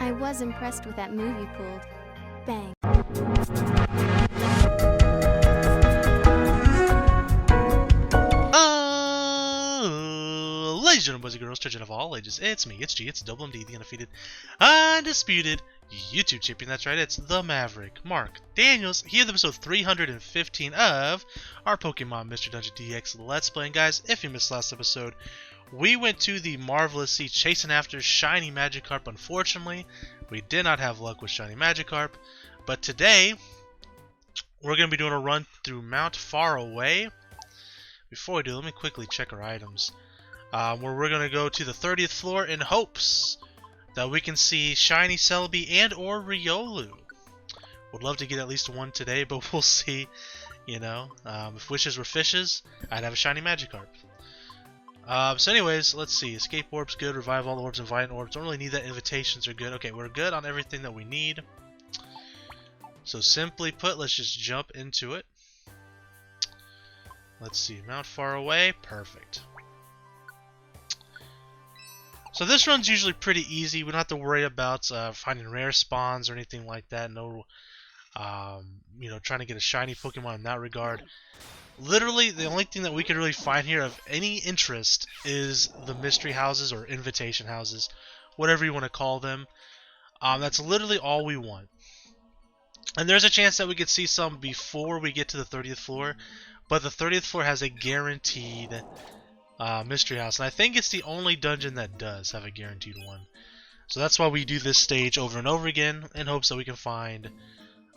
I was impressed with that move you pulled. Bang. Ladies and gentlemen, boys and girls, children of all ages, it's me, it's G, it's Double MD, the undefeated, undisputed YouTube champion. That's right, it's the Maverick, Mark Daniels, here with episode 315 of our Pokemon Mystery Dungeon DX Let's Play. And guys, if you missed last episode, we went to the Marvelous Sea chasing after Shiny Magikarp. Unfortunately, we did not have luck with Shiny Magikarp, but today, we're going to be doing a run through Mount Faraway. Before we do, let me quickly check our items. Where we're going to go to the 30th floor in hopes that we can see Shiny Celebi and or Riolu. Would love to get at least one today, but we'll see. You know, if wishes were fishes, I'd have a Shiny Magikarp. So anyways, let's see. Escape Orb's good. Revive all orbs and Violent Orbs. Don't really need that. Invitations are good. Okay, we're good on everything that we need. So simply put, let's just jump into it. Let's see. Mount Faraway. Perfect. So this run's usually pretty easy. We don't have to worry about finding rare spawns or anything like that. No, you know, trying to get a shiny Pokemon in that regard. Literally, the only thing that we can really find here of any interest is the mystery houses or invitation houses, whatever you want to call them. That's literally all we want. And there's a chance that we could see some before we get to the 30th floor, but the 30th floor has a guaranteed mystery house, and I think it's the only dungeon that does have a guaranteed one. So that's why we do this stage over and over again in hopes that we can find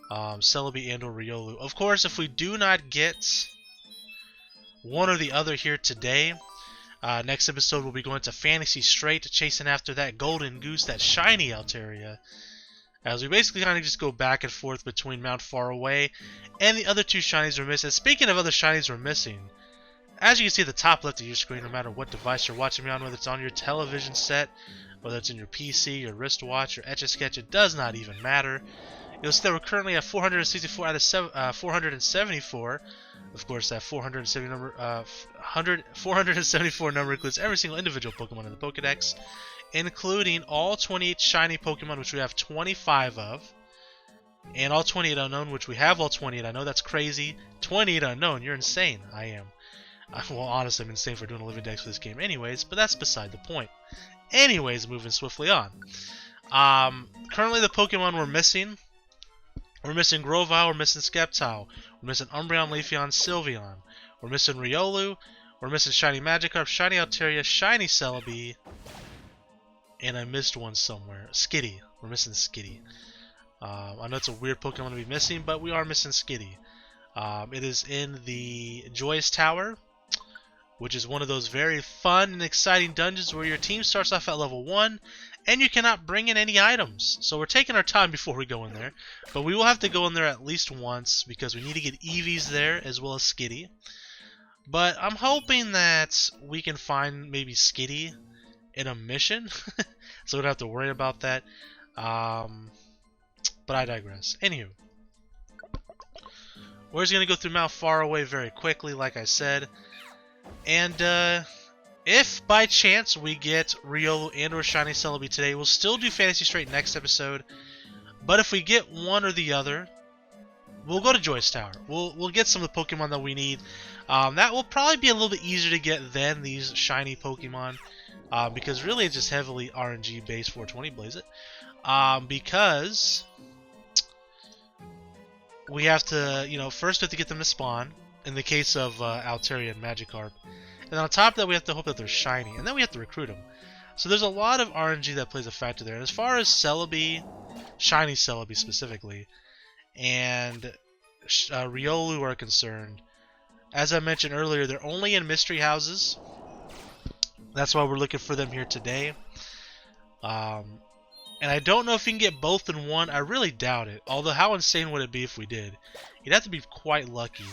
Celebi and or Riolu. Of course, if we do not get one or the other here today, next episode we'll be going to Fantasy Strait, chasing after that golden goose, that shiny Altaria, as we basically kind of just go back and forth between Mount Faraway and the other two shinies we're missing. Speaking of other shinies we're missing, as you can see at the top left of your screen, no matter what device you're watching me on, whether it's on your television set, whether it's in your PC, your wristwatch, your Etch-a-Sketch, it does not even matter. You'll see that we're currently at 464 out of 474. Of course, that 474 number includes every single individual Pokemon in the Pokedex, including all 28 shiny Pokemon, which we have 25 of, and all 28 unknown, which we have all 28. I know that's crazy. 28 unknown, you're insane. I am. Well, honestly, I'm insane for doing a living dex for this game anyways, but that's beside the point. Anyways, moving swiftly on. Currently, the Pokemon we're missing Grovyle, we're missing Sceptile, we're missing Umbreon, Leafeon, Sylveon, we're missing Riolu, we're missing Shiny Magikarp, Shiny Altaria, Shiny Celebi, and I missed one somewhere. Skitty. We're missing Skitty. I know it's a weird Pokemon to be missing, but we are missing Skitty. It is in the Joyous Tower, which is one of those very fun and exciting dungeons where your team starts off at level 1 and you cannot bring in any items. So we're taking our time before we go in there, but we will have to go in there at least once because we need to get Eevees there as well as Skitty. But I'm hoping that we can find maybe Skitty in a mission, so we don't have to worry about that. But I digress. Anywho, we're just going to go through Mount Faraway very quickly, like I said. And if by chance we get Riolu and or Shiny Celebi today, we'll still do Fantasy Strait next episode. But if we get one or the other, we'll go to Joyous Tower. We'll get some of the Pokemon that we need. That will probably be a little bit easier to get than these shiny Pokemon. Because really it's just heavily RNG based 420 blaze it. Because we have to, you know, first we have to get them to spawn, in the case of Altaria and Magikarp. And on top of that, we have to hope that they're shiny, and then we have to recruit them. So there's a lot of RNG that plays a factor there. And as far as Celebi, Shiny Celebi specifically, and Riolu are concerned, as I mentioned earlier, they're only in mystery houses. That's why we're looking for them here today. And I don't know if you can get both in one. I really doubt it. Although, how insane would it be if we did? You'd have to be quite lucky.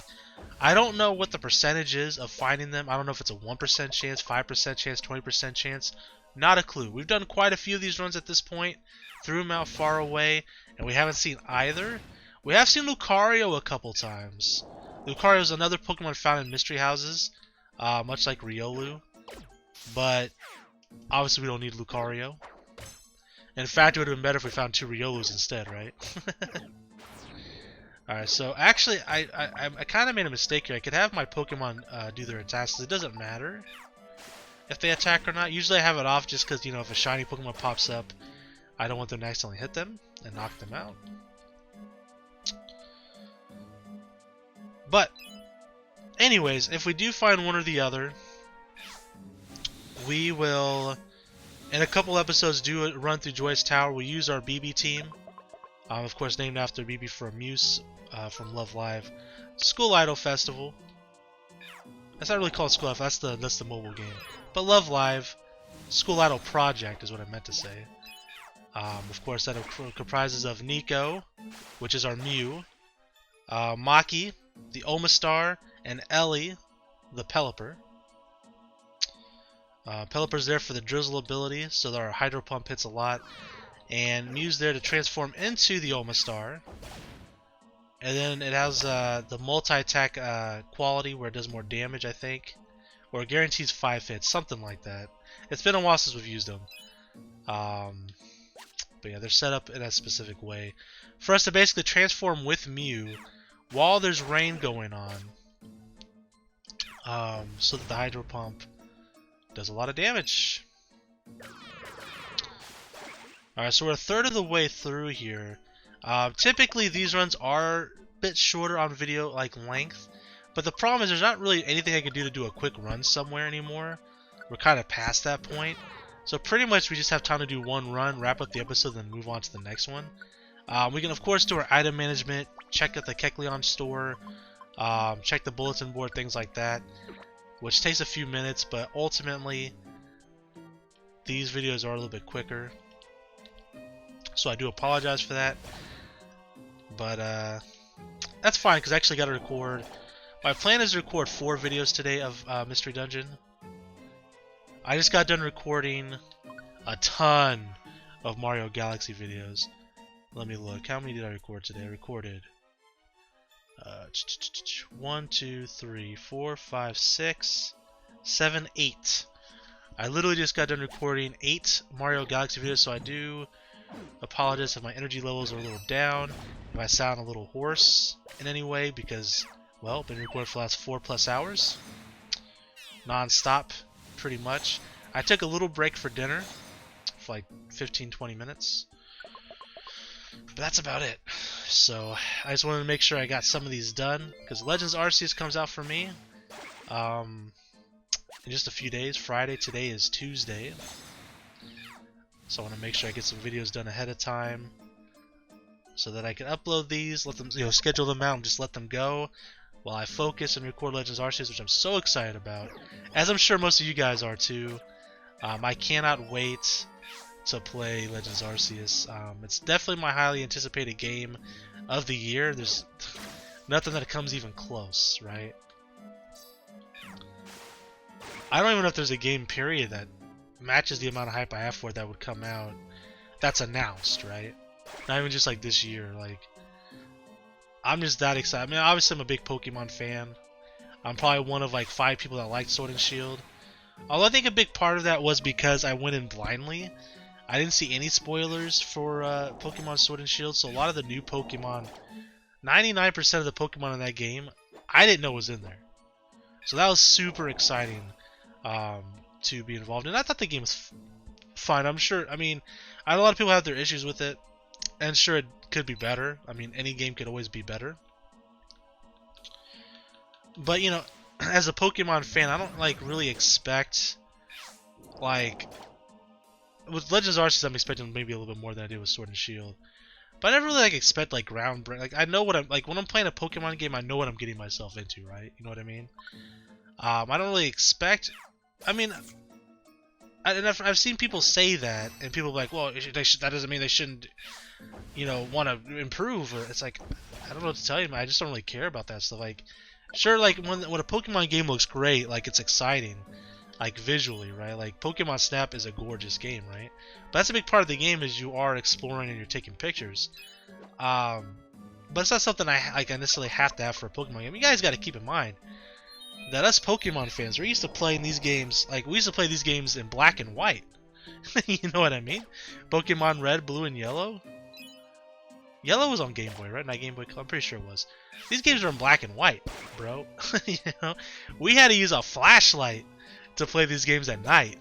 I don't know what the percentage is of finding them. I don't know if it's a 1% chance, 5% chance, 20% chance. Not a clue. We've done quite a few of these runs at this point through Mount Faraway, and we haven't seen either. We have seen Lucario a couple times. Lucario is another Pokemon found in mystery houses, much like Riolu. But obviously we don't need Lucario. In fact, it would have been better if we found 2 Riolus instead, right? Alright, so actually, I kind of made a mistake here. I could have my Pokemon do their attacks. It doesn't matter if they attack or not. Usually I have it off just because, you know, if a shiny Pokemon pops up, I don't want them to accidentally hit them and knock them out. But, anyways, if we do find one or the other, we will, in a couple episodes, do a run through Joyous Tower. We'll use our BB team, of course named after BB from Muse from Love Live. School Idol Festival. That's not really called School Idol, that's the mobile game. But Love Live, School Idol Project is what I meant to say. Of course, that comprises of Nico, which is our Mew, Maki, the Omastar, and Ellie, the Pelipper. Pelipper's there for the Drizzle ability, so that our Hydro Pump hits a lot. And Mew's there to transform into the Omastar. And then it has the multi-attack quality where it does more damage, I think. Or it guarantees 5 hits, something like that. It's been a while since we've used them. But yeah, they're set up in a specific way for us to basically transform with Mew while there's rain going on, so that the Hydro Pump does a lot of damage. Alright, so we're a third of the way through here. Typically these runs are a bit shorter on video, like length, but the problem is there's not really anything I can do to do a quick run somewhere anymore. We're kind of past that point. So pretty much we just have time to do one run, wrap up the episode, then move on to the next one. We can of course do our item management, check out the Kecleon store, check the bulletin board, things like that, which takes a few minutes, but ultimately these videos are a little bit quicker. So I do apologize for that, but that's fine because I actually got to record. My plan is to record 4 videos today of Mystery Dungeon. I just got done recording a ton of Mario Galaxy videos. Let me look. How many did I record today? I recorded 1, 2, 3, 4, 5, 6, 7, 8. I literally just got done recording 8 Mario Galaxy videos, so I do apologize if my energy levels are a little down, if I sound a little hoarse in any way, because, well, been recording for the last 4+ hours. Non-stop, pretty much. I took a little break for dinner for like 15-20 minutes. But that's about it. So I just wanted to make sure I got some of these done, because Legends Arceus comes out for me in just a few days. Friday. Today is Tuesday. So I want to make sure I get some videos done ahead of time so that I can upload these, let them, schedule them out and just let them go while I focus and record Legends Arceus, which I'm so excited about, as I'm sure most of you guys are too. I cannot wait to play Legends Arceus. It's definitely my highly anticipated game of the year. There's nothing that comes even close, right? I don't even know if there's a game period that matches the amount of hype I have for it that would come out that's announced, right? Not even just like this year. Like, I'm just that excited. I mean, obviously I'm a big Pokemon fan. I'm probably one of like 5 people that liked Sword and Shield. Although I think a big part of that was because I went in blindly. I didn't see any spoilers for Pokemon Sword and Shield, so a lot of the new Pokemon, 99% of the Pokemon in that game, I didn't know was in there. So that was super exciting to be involved in. I thought the game was fun. I'm sure, I mean, I know a lot of people have their issues with it, and sure, it could be better. I mean, any game could always be better. But, you know, as a Pokemon fan, I don't, like, really expect, like, with Legends Arceus, I'm expecting maybe a little bit more than I did with Sword and Shield. But I never really, like, expect, like, groundbreaking. Like, I know what I'm, like, when I'm playing a Pokemon game, I know what I'm getting myself into, right? You know what I mean? I don't really expect, I mean, and I've seen people say that, and people are like, well, that doesn't mean they shouldn't, you know, want to improve. Or it's like, I don't know what to tell you, man. I just don't really care about that stuff. Like, sure, like, when a Pokemon game looks great, like, it's exciting, like, visually, right? Like, Pokemon Snap is a gorgeous game, right? But that's a big part of the game, is you are exploring and you're taking pictures. But it's not something I necessarily have to have for a Pokemon game. You guys got to keep in mind that us Pokemon fans, we're used to playing these games, like, we used to play these games in black and white. You know what I mean? Pokemon Red, Blue, and Yellow. Yellow was on Game Boy, right? Not Game Boy Color. I'm pretty sure it was. These games are in black and white, bro. You know, we had to use a flashlight to play these games at night.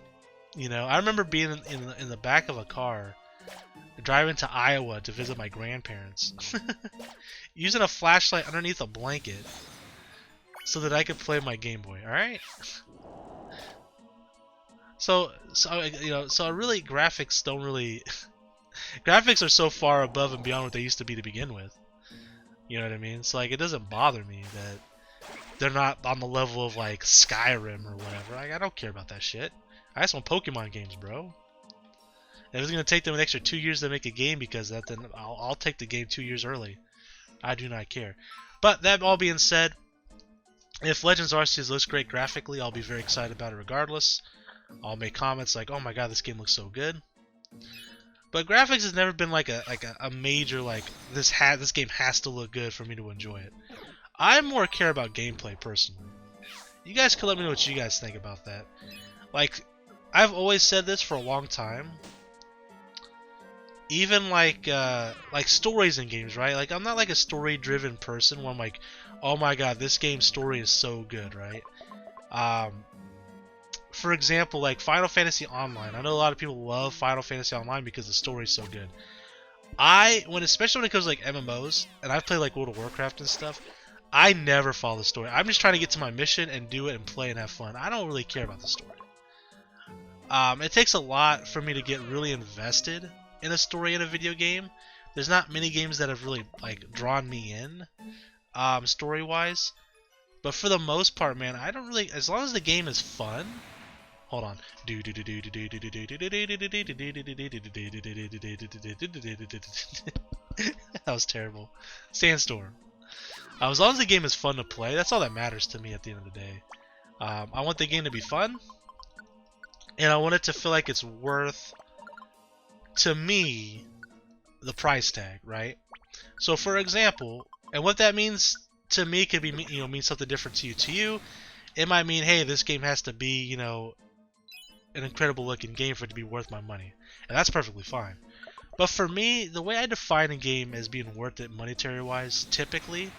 You know, I remember being in the back of a car, driving to Iowa to visit my grandparents, using a flashlight underneath a blanket so that I could play my Game Boy. All right. So you know, so really graphics don't really. Graphics are so far above and beyond what they used to be to begin with. You know what I mean? So like, it doesn't bother me that they're not on the level of like Skyrim or whatever. Like, I don't care about that shit. I just want Pokemon games, bro. If it's gonna take them an extra 2 years to make a game because of that, then I'll take the game 2 years early. I do not care. But that all being said, if Legends Arceus looks great graphically, I'll be very excited about it regardless. I'll make comments like, "Oh my god, this game looks so good." But graphics has never been like a major like this game has to look good for me to enjoy it. I more care about gameplay personally. You guys can let me know what you guys think about that. Like, I've always said this for a long time. Even like stories in games, right? Like, I'm not like a story-driven person where I'm like, oh my god, this game's story is so good, right? For example, like Final Fantasy Online. I know a lot of people love Final Fantasy Online because the story is so good. Especially when it comes to like MMOs, and I've played like World of Warcraft and stuff, I never follow the story. I'm just trying to get to my mission and do it and play and have fun. I don't really care about the story. It takes a lot for me to get really invested in a story in a video game. There's not many games that have really like drawn me in, story-wise. But for the most part, man, I don't really. As long as the game is fun. Hold on. That was terrible. Sandstorm. As long as the game is fun to play, that's all that matters to me at the end of the day. I want the game to be fun, and I want it to feel like it's worth, to me, the price tag, right? So, for example, and what that means to me could be, mean something different to you. To you, it might mean, hey, this game has to be, an incredible looking game for it to be worth my money, and that's perfectly fine. But for me, the way I define a game as being worth it monetary wise, typically,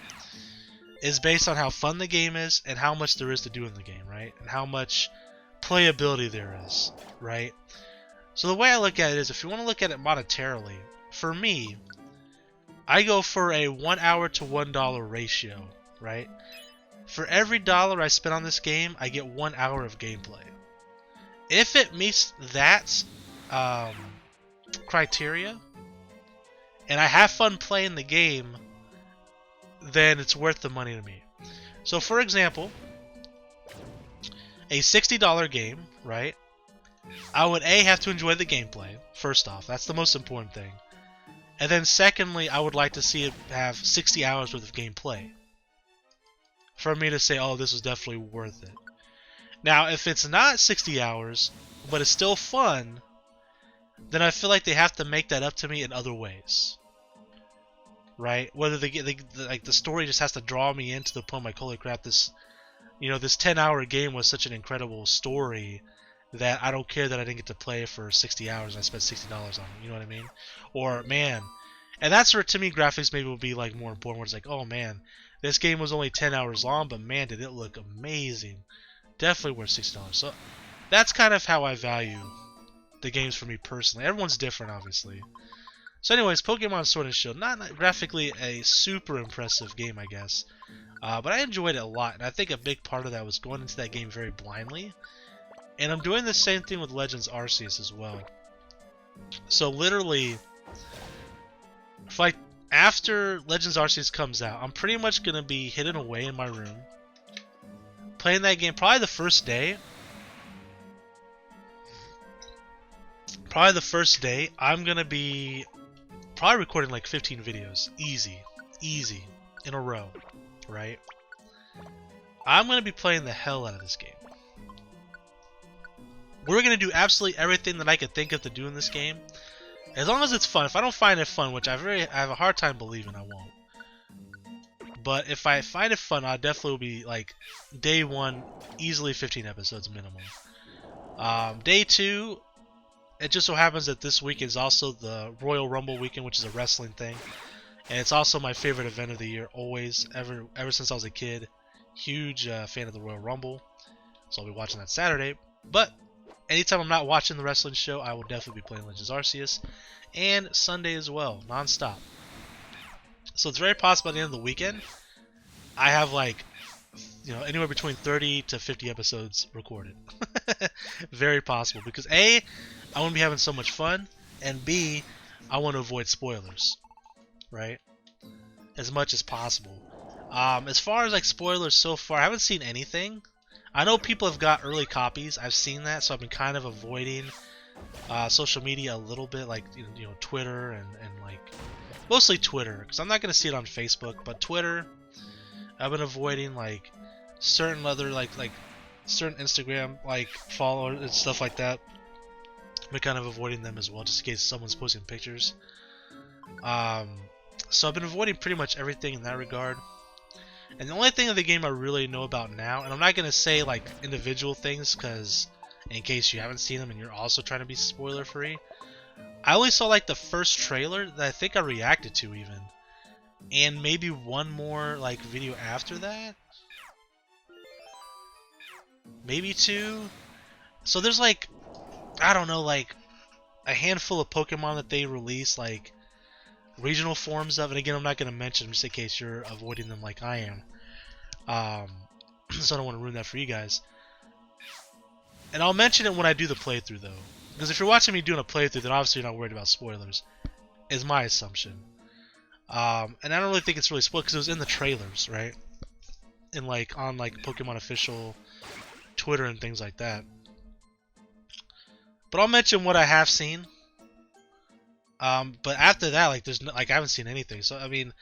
is based on how fun the game is and how much there is to do in the game, right? And how much playability there is, right? So the way I look at it is, if you want to look at it monetarily, for me, I go for a 1 hour to $1 ratio, right? For every dollar I spend on this game, I get 1 hour of gameplay. If it meets that criteria, and I have fun playing the game, then it's worth the money to me. So, for example, a $60 game, right? I would have to enjoy the gameplay, first off. That's the most important thing. And then secondly, I would like to see it have 60 hours worth of gameplay for me to say, oh, this was definitely worth it. Now, if it's not 60 hours, but it's still fun, then I feel like they have to make that up to me in other ways. Right? Whether the story just has to draw me into the point like, holy crap, this 10-hour game was such an incredible story that I don't care that I didn't get to play it for 60 hours and I spent $60 on it. You know what I mean? Or, man, and that's where, to me, graphics maybe would be like more important, where it's like, oh man, this game was only 10 hours long, but man, did it look amazing. Definitely worth $60. So that's kind of how I value the games for me personally. Everyone's different, obviously. So anyways, Pokemon Sword and Shield, not graphically a super impressive game, I guess. But I enjoyed it a lot, and I think a big part of that was going into that game very blindly. And I'm doing the same thing with Legends Arceus as well. So literally, after Legends Arceus comes out, I'm pretty much going to be hidden away in my room, playing that game probably the first day. I'm going to be probably recording like 15 videos. Easy, in a row, right? I'm going to be playing the hell out of this game. We're going to do absolutely everything that I could think of to do in this game. As long as it's fun. If I don't find it fun, which I have a hard time believing I won't. But if I find it fun, I definitely will be, like, day 1, easily 15 episodes minimum. Day 2, it just so happens that this week is also the Royal Rumble weekend, which is a wrestling thing, and it's also my favorite event of the year. Always, ever since I was a kid, huge fan of the Royal Rumble. So I'll be watching that Saturday. But anytime I'm not watching the wrestling show, I will definitely be playing Legends Arceus, and Sunday as well, non-stop. So it's very possible at the end of the weekend, I have like, anywhere between 30 to 50 episodes recorded. Very possible, because A, I want to be having so much fun, and B, I want to avoid spoilers, right? As much as possible. As far as like spoilers so far, I haven't seen anything. I know people have got early copies. I've seen that, so I've been kind of avoiding social media a little bit, like Twitter and like mostly Twitter, because I'm not gonna see it on Facebook, but Twitter. I've been avoiding like certain other like certain Instagram like followers and stuff like that. I've been kind of avoiding them as well, just in case someone's posting pictures. So I've been avoiding pretty much everything in that regard. And the only thing of the game I really know about now, and I'm not gonna say like individual things, because in case you haven't seen them and you're also trying to be spoiler free, I only saw like the first trailer that I think I reacted to even, and maybe one more like video after that, maybe two. So there's like, I don't know, like a handful of Pokemon that they release like regional forms of, and again I'm not going to mention them just in case you're avoiding them like I am, so I don't want to ruin that for you guys. And I'll mention it when I do the playthrough though, because if you're watching me doing a playthrough, then obviously you're not worried about spoilers, is my assumption. And I don't really think it's really spoiled because it was in the trailers, right? And like on like Pokemon official Twitter and things like that. But I'll mention what I have seen. But after that, like there's no, like I haven't seen anything. So I mean,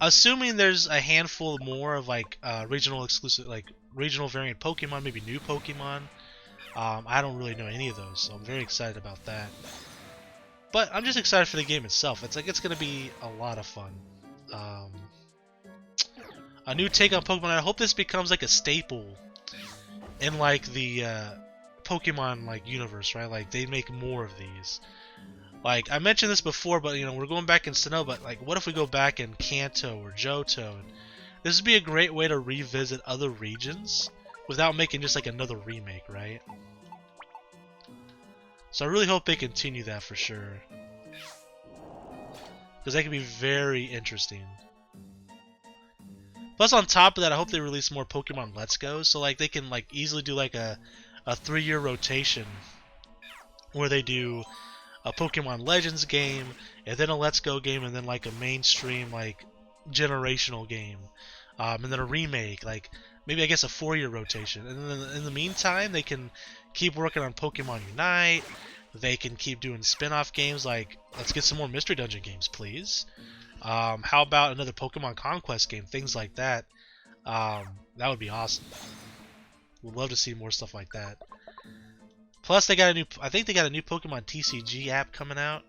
assuming there's a handful more of like regional exclusive, like regional variant Pokemon, maybe new Pokemon. I don't really know any of those, so I'm very excited about that. But I'm just excited for the game itself. It's like it's gonna be a lot of fun. A new take on Pokemon. I hope this becomes like a staple in like the Pokemon like universe, right? Like they make more of these. Like I mentioned this before, but we're going back in Sinnoh, but like what if we go back in Kanto or Johto? And this would be a great way to revisit other regions without making just like another remake, right? So I really hope they continue that for sure, because that can be very interesting. Plus on top of that, I hope they release more Pokemon Let's Go, so like they can like easily do like a 3-year rotation where they do a Pokemon Legends game, and then a Let's Go game, and then like a mainstream like generational game, and then a remake, like maybe I guess a 4-year rotation. And then in the meantime, they can keep working on Pokemon Unite. They can keep doing spin-off games, like let's get some more Mystery Dungeon games, please. How about another Pokemon Conquest game? Things like that. That would be awesome. Would love to see more stuff like that. Plus, they got a new. I think they got a new Pokemon TCG app coming out.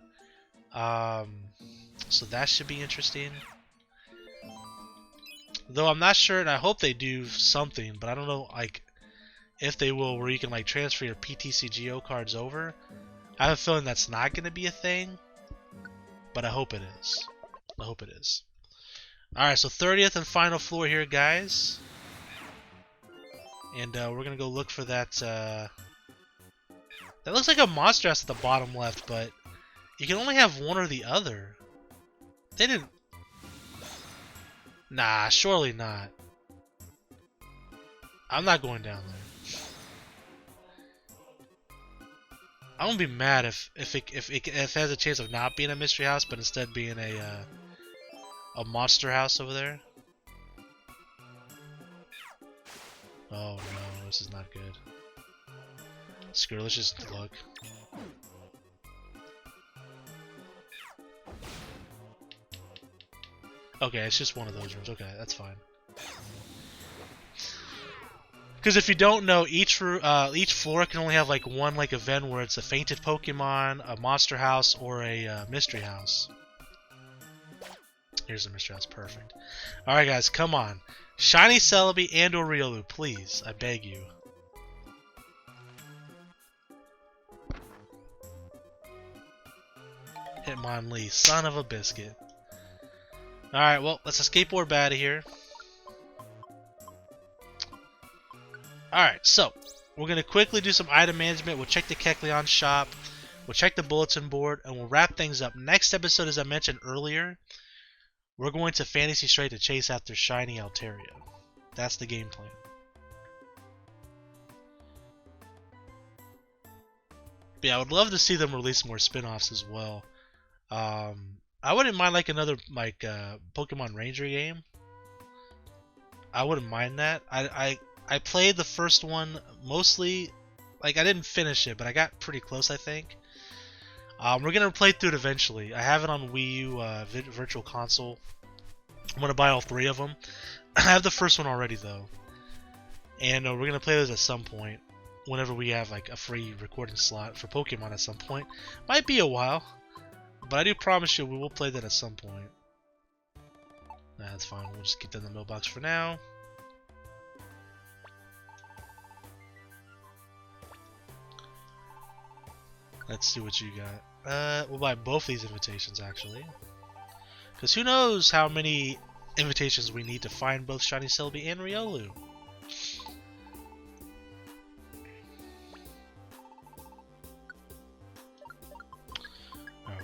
So that should be interesting. Though I'm not sure, and I hope they do something, but I don't know, like if they will, where you can like transfer your PTCGO cards over. I have a feeling that's not going to be a thing, but I hope it is. I hope it is. All right, so 30th and final floor here, guys, and we're gonna go look for that. That looks like a monster house at the bottom left, but you can only have one or the other. They didn't. Nah, surely not. I'm not going down there. I'm gonna be mad if it has a chance of not being a mystery house, but instead being a monster house over there. Oh no, this is not good. Screw it, let's just look. Okay, it's just one of those rooms. Okay, that's fine. Because if you don't know, each floor can only have like one like event where it's a fainted Pokemon, a monster house, or a mystery house. Here's the mystery house, perfect. All right, guys, come on, shiny Celebi and or Riolu, please, I beg you. Hitmonlee, son of a biscuit. Alright, well, let's skateboard out of here. Alright, so we're going to quickly do some item management. We'll check the Kecleon shop. We'll check the bulletin board. And we'll wrap things up. Next episode, as I mentioned earlier, we're going to Fantasy Strait to chase after Shiny Altaria. That's the game plan. But yeah, I would love to see them release more spin-offs as well. I wouldn't mind like another Pokemon Ranger game. I wouldn't mind that. I played the first one mostly, like I didn't finish it, but I got pretty close, I think. We're gonna play through it eventually. I have it on Wii U Virtual Console. I'm gonna buy all 3 of them. I have the first one already though, and we're gonna play those at some point. Whenever we have like a free recording slot for Pokemon at some point. Might be a while, but I do promise you we will play that at some point. Nah, that's fine. We'll just get that in the mailbox for now. Let's see what you got. We'll buy both these invitations actually, because who knows how many invitations we need to find both Shiny Celebi and Riolu.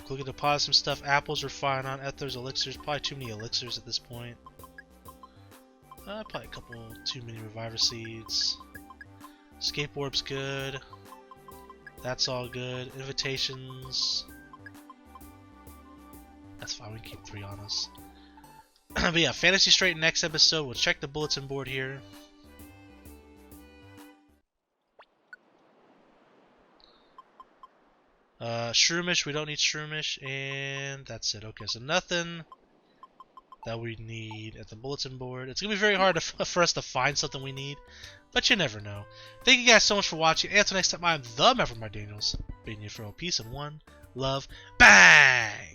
Click to deposit some stuff. Apples are fine on Ethers, elixirs. Probably too many elixirs at this point. Probably a couple too many Reviver Seeds. Skateboard's good. That's all good. Invitations. That's fine. We can keep 3 on us. But yeah, Fantasy Strait next episode. We'll check the bulletin board here. Shroomish, we don't need Shroomish, and that's it. Okay, so nothing that we need at the bulletin board. It's going to be very hard for us to find something we need, but you never know. Thank you guys so much for watching, and until next time, I'm the Maverick Daniels, bidding you farewell, peace, and one love, bang!